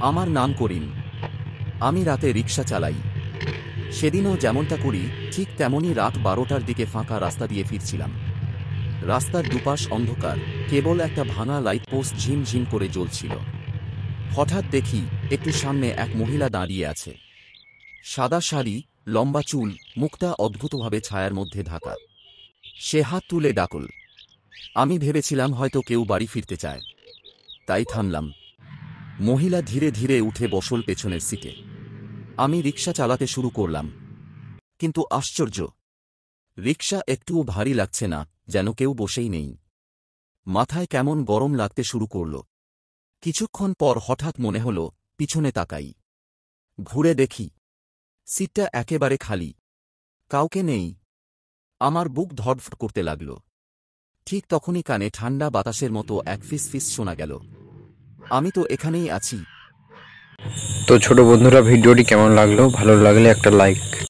আমার নাম করিম। আমি রাতে রিক্সা চালাই। সেদিনও যেমনটা করি ঠিক তেমনই রাত 12টার দিকে ফাঁকা রাস্তা দিয়ে ফিরছিলাম। রাস্তার দুপাশ অন্ধকার, কেবল একটা ভাঙা লাইট পোস্ট ঝিমঝিম করে জ্বলছিল। হঠাৎ দেখি একটু সামনে এক মহিলা দাঁড়িয়ে আছে। সাদা শাড়ি, লম্বা চুল, মুখটা অদ্ভুতভাবে ছায়ার মধ্যে ঢাকা। সে হাত তুলে ডাকল। আমি ভেবেছিলাম হয়তো কেউ বাড়ি ফিরতে চায়, তাই থামলাম। মহিলা ধীরে ধীরে উঠে বসল পেছনের সিটে। আমি রিক্সা চালাতে শুরু করলাম। কিন্তু আশ্চর্য, রিক্সা একটুও ভারী লাগছে না, যেন কেউ বসেই নেই। মাথায় কেমন গরম লাগতে শুরু করল। কিছুক্ষণ পর হঠাৎ মনে হল পিছনে তাকাই। ঘুরে দেখি সিটটা একেবারে খালি, কাউকে নেই। আমার বুক ধড়ফড় করতে লাগল। ঠিক তখনই কানে ঠান্ডা বাতাসের মতো এক ফিস ফিস শোনা গেল। আমি তো এখানেই আছি। তো ছোট বন্ধুরা, ভিডিওটি কেমন লাগলো? ভালো লাগলে একটা লাইক